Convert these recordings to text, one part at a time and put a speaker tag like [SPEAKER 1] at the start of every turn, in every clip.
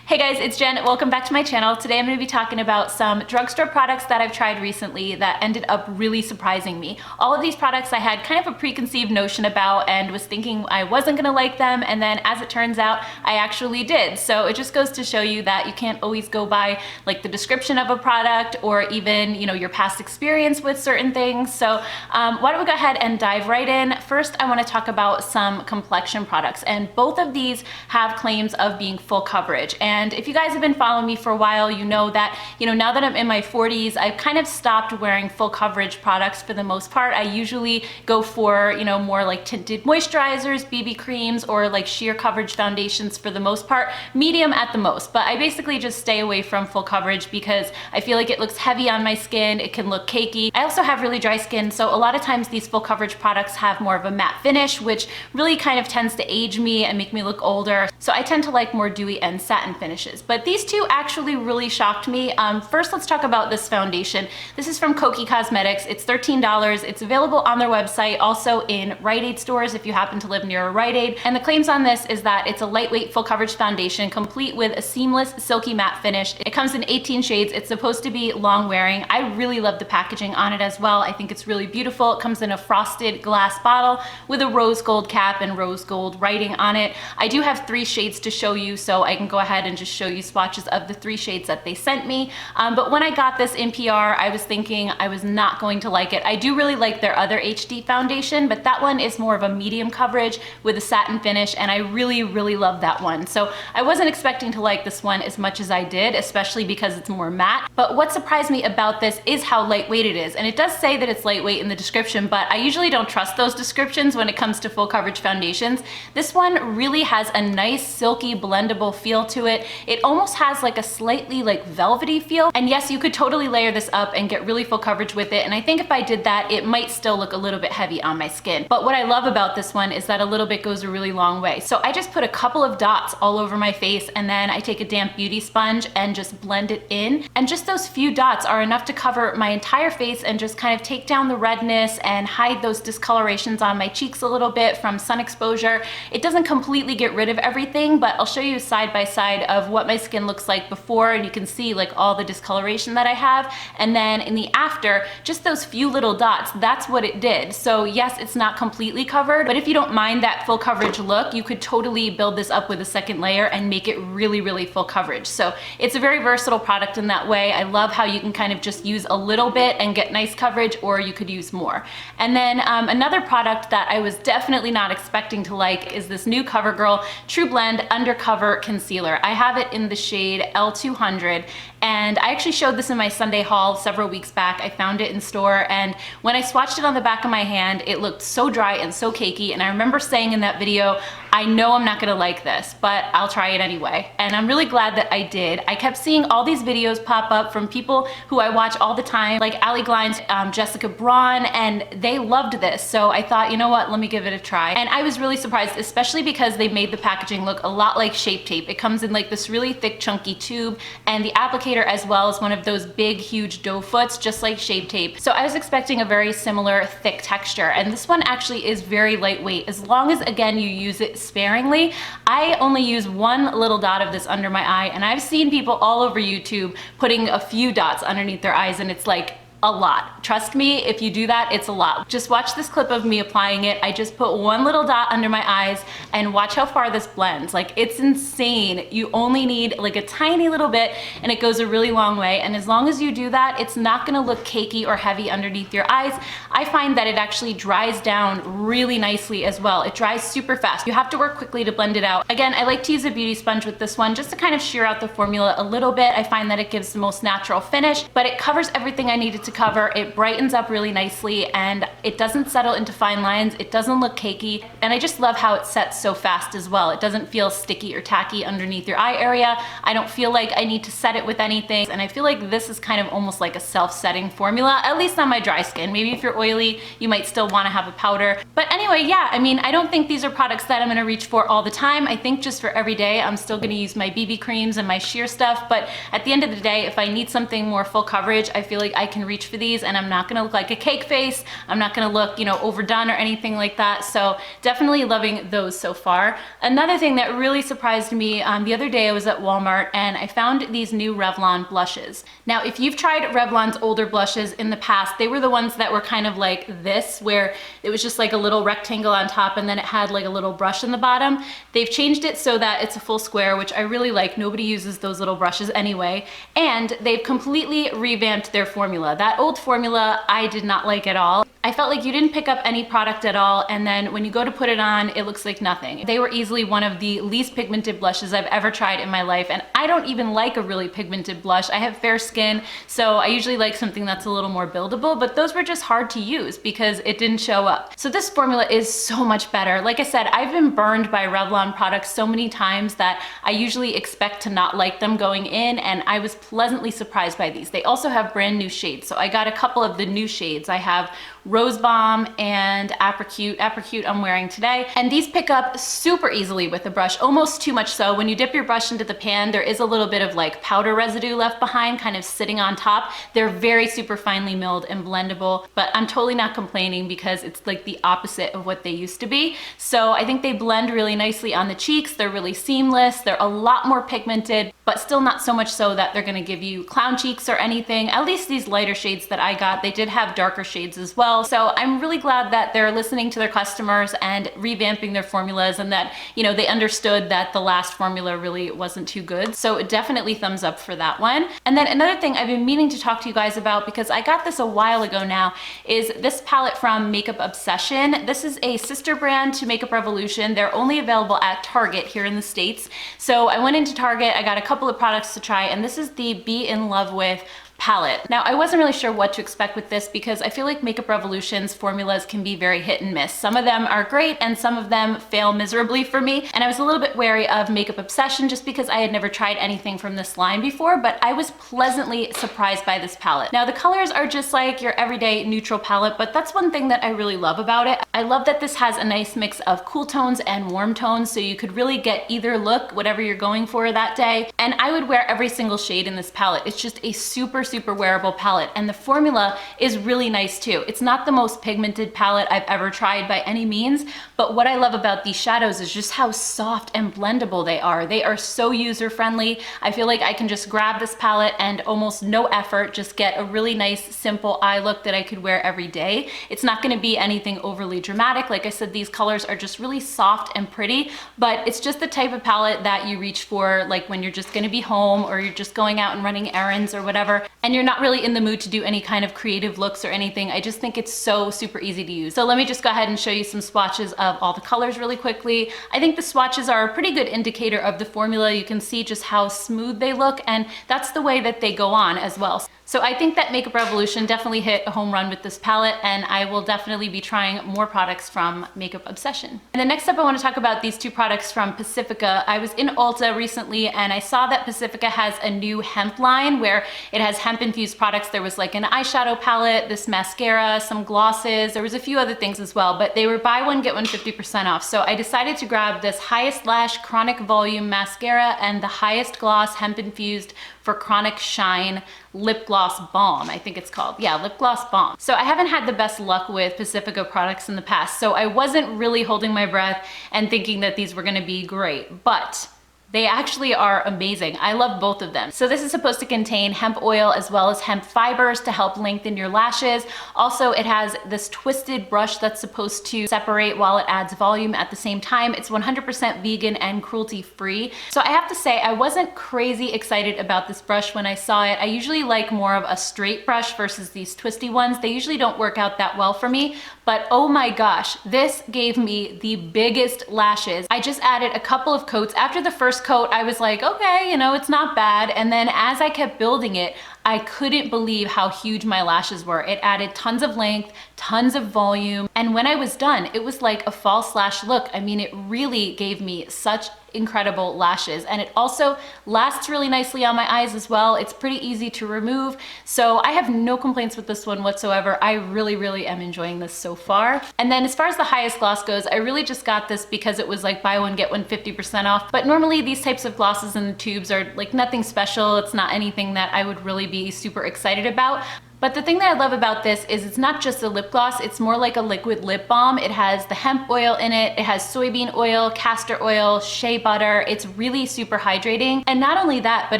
[SPEAKER 1] Hey guys, it's Jen. Welcome back to my channel. Today I'm going to be talking about some drugstore products that I've tried recently that ended up really surprising me. All of these products I had kind of a preconceived notion about and was thinking I wasn't going to like them, and then as it turns out, I actually did. So it just goes to show you that you can't always go by like the description of a product or even, your past experience with certain things. So why don't we go ahead and dive right in. First, I want to talk about some complexion products, and both of these have claims of being full coverage. And if you guys have been following me for a while, you know that, now that I'm in my 40s, I've kind of stopped wearing full coverage products for the most part. I usually go for, more like tinted moisturizers, BB creams, or like sheer coverage foundations for the most part, medium at the most. But I basically just stay away from full coverage because I feel like it looks heavy on my skin, it can look cakey. I also have really dry skin, so a lot of times these full coverage products have more of a matte finish, which really kind of tends to age me and make me look older. So I tend to like more dewy and satin finishes. But these two actually really shocked me. First, let's talk about this foundation. This is from Kokie Cosmetics. It's $13. It's available on their website, also in Rite Aid stores if you happen to live near a Rite Aid. And the claims on this is that it's a lightweight full coverage foundation complete with a seamless silky matte finish. It comes in 18 shades. It's supposed to be long wearing. I really love the packaging on it as well. I think it's really beautiful. It comes in a frosted glass bottle with a rose gold cap and rose gold writing on it. I do have 3 shades to show you, so I can go ahead and just show you swatches of the 3 shades that they sent me. But when I got this in PR, I was thinking I was not going to like it. I do really like their other HD foundation, but that one is more of a medium coverage with a satin finish, and I really, really love that one. So I wasn't expecting to like this one as much as I did, especially because it's more matte. But what surprised me about this is how lightweight it is. And it does say that it's lightweight in the description, but I usually don't trust those descriptions when it comes to full coverage foundations. This one really has a nice silky blendable feel to it. It almost has like a slightly like velvety feel. And yes, you could totally layer this up and get really full coverage with it. And I think if I did that, it might still look a little bit heavy on my skin. But what I love about this one is that a little bit goes a really long way. So I just put a couple of dots all over my face, and then I take a damp beauty sponge and just blend it in. And just those few dots are enough to cover my entire face and just kind of take down the redness and hide those discolorations on my cheeks a little bit from sun exposure. It doesn't completely get rid of everything, but I'll show you side by side of what my skin looks like before, and you can see like all the discoloration that I have. And then in the after, just those few little dots, that's what it did. So yes, it's not completely covered, but if you don't mind that full coverage look, you could totally build this up with a second layer and make it really, really full coverage. So it's a very versatile product in that way. I love how you can kind of just use a little bit and get nice coverage, or you could use more. And then another product that I was definitely not expecting to like is this new CoverGirl True Blend Undercover Concealer. I have it in the shade L200, and I actually showed this in my Sunday haul several weeks back. I found it in store, and when I swatched it on the back of my hand, it looked so dry and so cakey. And I remember saying in that video, I know I'm not gonna like this, but I'll try it anyway. And I'm really glad that I did. I kept seeing all these videos pop up from people who I watch all the time, like Ali Glines, Jessica Braun, and they loved this. So I thought, you know what, let me give it a try. And I was really surprised, especially because they made the packaging look a lot like Shape Tape. It comes in like this really thick, chunky tube, and the applicator as well is one of those big, huge doe foots, just like Shape Tape. So I was expecting a very similar thick texture, and this one actually is very lightweight, as long as, again, you use it sparingly. I only use one little dot of this under my eye, and I've seen people all over YouTube putting a few dots underneath their eyes, and it's like a lot. Trust me, if you do that, it's a lot. Just watch this clip of me applying it. I just put one little dot under my eyes, and watch how far this blends. Like, it's insane. You only need like a tiny little bit, and it goes a really long way. And as long as you do that, it's not gonna look cakey or heavy underneath your eyes. I find that it actually dries down really nicely as well. It dries super fast. You have to work quickly to blend it out. Again, I like to use a beauty sponge with this one just to kind of shear out the formula a little bit. I find that it gives the most natural finish, but it covers everything I needed to cover. It brightens up really nicely, and it doesn't settle into fine lines. It doesn't look cakey, and I just love how it sets so fast as well. It doesn't feel sticky or tacky underneath your eye area. I don't feel like I need to set it with anything, and I feel like this is kind of almost like a self-setting formula, at least on my dry skin. Maybe if you're oily, you might still want to have a powder. But anyway, yeah, I mean, I don't think these are products that I'm going to reach for all the time. I think just for every day, I'm still going to use my BB creams and my sheer stuff, but at the end of the day, if I need something more full coverage, I feel like I can reach reach for these, and I'm not gonna look like a cake face. I'm not gonna look, you know, overdone or anything like that. So definitely loving those so far. Another thing that really surprised me, the other day I was at Walmart and I found these new Revlon blushes. Now, if you've tried Revlon's older blushes in the past, they were the ones that were kind of like this, where it was just like a little rectangle on top and then it had like a little brush in the bottom. They've changed it so that it's a full square, which I really like. Nobody uses those little brushes anyway. And they've completely revamped their formula. That old formula I did not like at all. I felt like you didn't pick up any product at all, and then when you go to put it on, it looks like nothing. They were easily one of the least pigmented blushes I've ever tried in my life, and I don't even like a really pigmented blush. I have fair skin, so I usually like something that's a little more buildable, but those were just hard to use because it didn't show up. So this formula is so much better. Like I said, I've been burned by Revlon products so many times that I usually expect to not like them going in, and I was pleasantly surprised by these. They also have brand new shades, so I got a couple of the new shades. I have Rose Bomb and Apricot. Apricot I'm wearing today. And these pick up super easily with a brush, almost too much so. When you dip your brush into the pan, there is a little bit of like powder residue left behind, kind of sitting on top. They're very super finely milled and blendable, but I'm totally not complaining because it's like the opposite of what they used to be. So I think they blend really nicely on the cheeks. They're really seamless. They're a lot more pigmented, but still not so much so that they're gonna give you clown cheeks or anything. At least these lighter shades that I got, they did have darker shades as well. So I'm really glad that they're listening to their customers and revamping their formulas, and that, you know, they understood that the last formula really wasn't too good. So definitely thumbs up for that one. And then another thing I've been meaning to talk to you guys about, because I got this a while ago now, is this palette from Makeup Obsession. This is a sister brand to Makeup Revolution. They're only available at Target here in the States. So I went into Target, I got a couple of products to try, and this is the Be in Love With palette. Now, I wasn't really sure what to expect with this because I feel like Makeup Revolution's formulas can be very hit and miss. Some of them are great and some of them fail miserably for me. And I was a little bit wary of Makeup Obsession just because I had never tried anything from this line before, but I was pleasantly surprised by this palette. Now, the colors are just like your everyday neutral palette, but that's one thing that I really love about it. I love that this has a nice mix of cool tones and warm tones, so you could really get either look, whatever you're going for that day. And I would wear every single shade in this palette. It's just a super wearable palette, and the formula is really nice too. It's not the most pigmented palette I've ever tried by any means, but what I love about these shadows is just how soft and blendable they are. They are so user-friendly. I feel like I can just grab this palette and almost no effort just get a really nice simple eye look that I could wear every day. It's not going to be anything overly dramatic. Like I said, these colors are just really soft and pretty, but it's just the type of palette that you reach for like when you're just going to be home or you're just going out and running errands or whatever, and you're not really in the mood to do any kind of creative looks or anything. I just think it's so super easy to use. So let me just go ahead and show you some swatches of all the colors really quickly. I think the swatches are a pretty good indicator of the formula. You can see just how smooth they look, and that's the way that they go on as well. So I think that Makeup Revolution definitely hit a home run with this palette, and I will definitely be trying more products from Makeup Obsession. And then next up, I want to talk about these two products from Pacifica. I was in Ulta recently and I saw that Pacifica has a new hemp line where it has hemp-infused products. There was like an eyeshadow palette, this mascara, some glosses, there was a few other things as well, but they were buy one, get one 50% off. So I decided to grab this Highest Lash Chronic Volume Mascara and the Highest Gloss Hemp-infused for Chronic Shine Lip Gloss Balm, I think it's called. Yeah, Lip Gloss Balm. So I haven't had the best luck with Pacifica products in the past, so I wasn't really holding my breath and thinking that these were gonna be great, but they actually are amazing. I love both of them. So this is supposed to contain hemp oil as well as hemp fibers to help lengthen your lashes. Also, it has this twisted brush that's supposed to separate while it adds volume at the same time. It's 100% vegan and cruelty-free. So I have to say, I wasn't crazy excited about this brush when I saw it. I usually like more of a straight brush versus these twisty ones. They usually don't work out that well for me, but oh my gosh, this gave me the biggest lashes. I just added a couple of coats. After the first coat, I was like, okay, you know, it's not bad. And then as I kept building it, I couldn't believe how huge my lashes were. It added tons of length, tons of volume. And when I was done, it was like a false lash look. I mean, it really gave me such incredible lashes. And it also lasts really nicely on my eyes as well. It's pretty easy to remove. So I have no complaints with this one whatsoever. I really am enjoying this so far. And then as far as the Highest Gloss goes, I really just got this because it was like buy one, get one 50% off. But normally these types of glosses in the tubes are like nothing special. It's not anything that I would really be super excited about. But the thing that I love about this is it's not just a lip gloss, it's more like a liquid lip balm. It has the hemp oil in it, it has soybean oil, castor oil, shea butter. It's really super hydrating. And not only that, but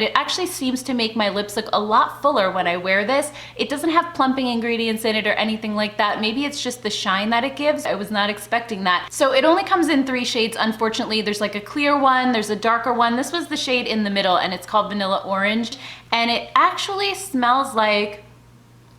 [SPEAKER 1] it actually seems to make my lips look a lot fuller when I wear this. It doesn't have plumping ingredients in it or anything like that. Maybe it's just the shine that it gives. I was not expecting that. So it only comes in 3 shades, unfortunately. There's like a clear one, there's a darker one. This was the shade in the middle and it's called Vanilla Orange. And it actually smells like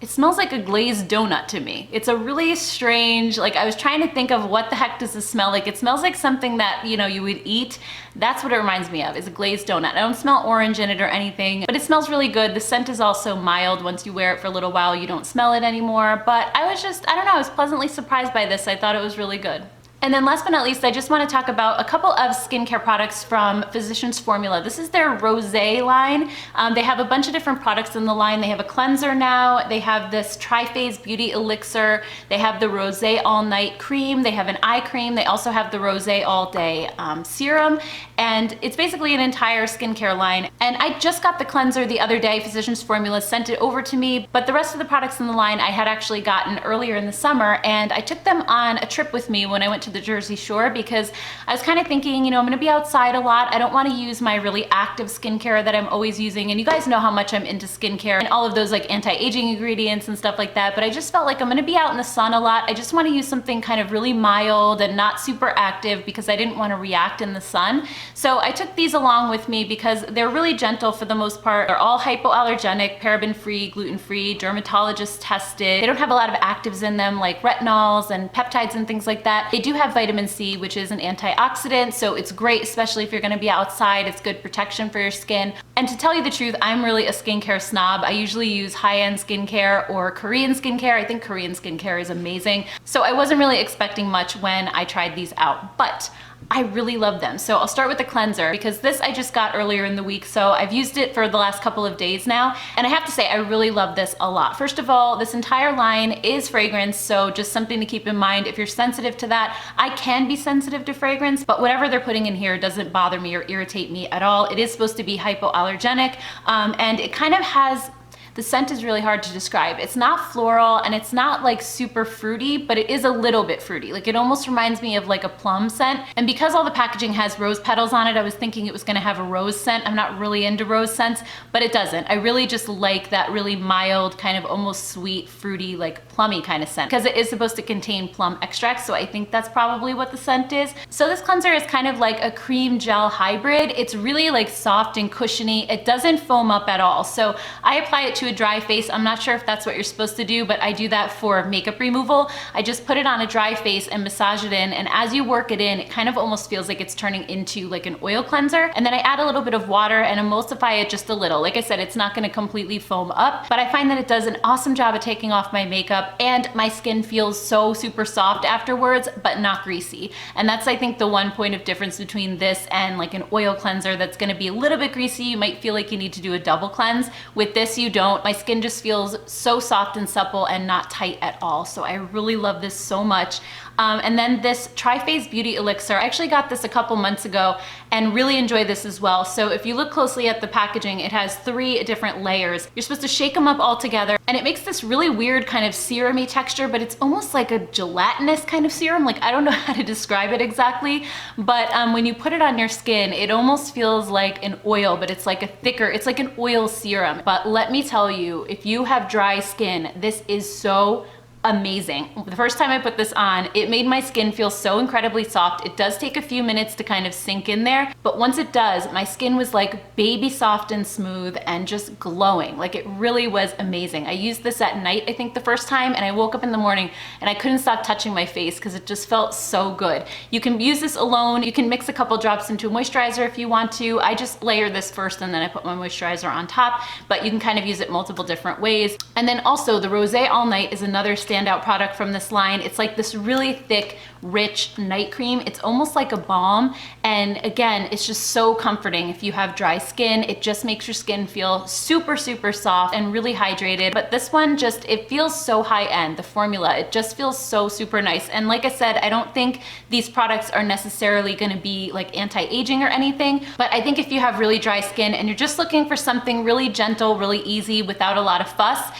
[SPEAKER 1] a glazed donut to me. It's a really strange, like I was trying to think of what the heck does this smell like. It smells like something that, you know, you would eat. That's what it reminds me of, is a glazed donut. I don't smell orange in it or anything, but it smells really good. The scent is also mild. Once you wear it for a little while, you don't smell it anymore. But I don't know, I was pleasantly surprised by this. I thought it was really good. And then last but not least, I just want to talk about a couple of skincare products from Physicians Formula. This is their Rosé line. They have a bunch of different products in the line. They have a cleanser now. They have this Tri-Phase Beauty Elixir. They have the Rosé All Night Cream. They have an eye cream. They also have the Rosé All Day serum. And it's basically an entire skincare line. And I just got the cleanser the other day. Physicians Formula sent it over to me, but the rest of the products in the line I had actually gotten earlier in the summer, and I took them on a trip with me when I went to the Jersey Shore because I was kind of thinking, you know, I'm gonna be outside a lot. I don't want to use my really active skincare that I'm always using, and you guys know how much I'm into skincare and all of those like anti-aging ingredients and stuff like that, but I just felt like I'm gonna be out in the sun a lot. I just want to use something kind of really mild and not super active because I didn't want to react in the sun. So I took these along with me because they're really gentle for the most part. They're all hypoallergenic, paraben-free, gluten-free, dermatologist tested. They don't have a lot of actives in them like retinols and peptides and things like that. They do have vitamin C, which is an antioxidant, so it's great, especially if you're gonna be outside. It's good protection for your skin. And to tell you the truth, I'm really a skincare snob. I usually use high-end skincare or Korean skincare. I think Korean skincare is amazing. So I wasn't really expecting much when I tried these out, but I really love them. So I'll start with the cleanser because this I just got earlier in the week, so I've used it for the last couple of days now, and I have to say I really love this a lot. First of all, this entire line is fragrance, so just something to keep in mind if you're sensitive to that. I can be sensitive to fragrance, but whatever they're putting in here doesn't bother me or irritate me at all. It is supposed to be hypoallergenic, and it kind of has, the scent is really hard to describe. It's not floral and it's not like super fruity, but it is a little bit fruity. Like it almost reminds me of like a plum scent. And because all the packaging has rose petals on it, I was thinking it was gonna have a rose scent. I'm not really into rose scents, but it doesn't. I really just like that really mild, kind of almost sweet, fruity, like plummy kind of scent because it is supposed to contain plum extract. So I think that's probably what the scent is. So this cleanser is kind of like a cream gel hybrid. It's really like soft and cushiony. It doesn't foam up at all. So I apply it to a dry face. I'm not sure if that's what you're supposed to do, but I do that for makeup removal. I just put it on a dry face and massage it in, and as you work it in, it kind of almost feels like it's turning into like an oil cleanser. And then I add a little bit of water and emulsify it just a little. Like I said, it's not gonna completely foam up, but I find that it does an awesome job of taking off my makeup, and my skin feels so super soft afterwards, but not greasy. And that's, I think, the one point of difference between this and like an oil cleanser that's gonna be a little bit greasy. You might feel like you need to do a double cleanse. With this, you don't. My skin just feels so soft and supple and not tight at all. So I really love this so much. And then this Tri-Phase Beauty Elixir, I actually got this a couple months ago and really enjoy this as well. So if you look closely at the packaging, it has 3 different layers. You're supposed to shake them up all together, and it makes this really weird kind of serum-y texture, but it's almost like a gelatinous kind of serum. Like, I don't know how to describe it exactly, but when you put it on your skin, it almost feels like an oil, but it's like a thicker, it's like an oil serum. But let me tell you, if you have dry skin, this is so amazing. The first time I put this on, it made my skin feel so incredibly soft. It does take a few minutes to kind of sink in there, but once it does, my skin was like baby soft and smooth and just glowing. Like, it really was amazing. I used this at night, I think, the first time, and I woke up in the morning and I couldn't stop touching my face because it just felt so good. You can use this alone. You can mix a couple drops into a moisturizer if you want to. I just layer this first and then I put my moisturizer on top, but you can kind of use it multiple different ways. And then also the Rosé All Night is another standout product from this line. It's like this really thick, rich night cream. It's almost like a balm. And again, it's just so comforting if you have dry skin. It just makes your skin feel super, super soft and really hydrated. But this one just, it feels so high end, the formula. It just feels so super nice. And like I said, I don't think these products are necessarily gonna be like anti-aging or anything, but I think if you have really dry skin and you're just looking for something really gentle, really easy, without a lot of fuss,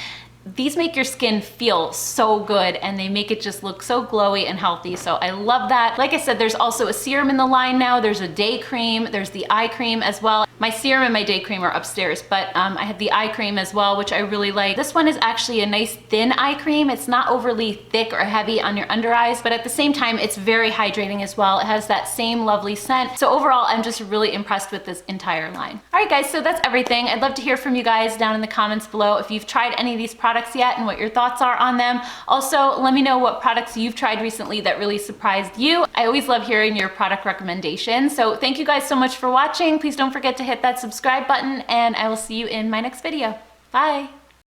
[SPEAKER 1] these make your skin feel so good and they make it just look so glowy and healthy. So I love that. Like I said, there's also a serum in the line now. There's a day cream, there's the eye cream as well. My serum and my day cream are upstairs, but I have the eye cream as well, which I really like. This one is actually a nice thin eye cream. It's not overly thick or heavy on your under eyes, but at the same time, it's very hydrating as well. It has that same lovely scent. So overall, I'm just really impressed with this entire line. All right, guys, so that's everything. I'd love to hear from you guys down in the comments below if you've tried any of these products yet and what your thoughts are on them. Also, let me know what products you've tried recently that really surprised you. I always love hearing your product recommendations. So thank you guys so much for watching. Please don't forget to hit that subscribe button, and I will see you in my next video. Bye.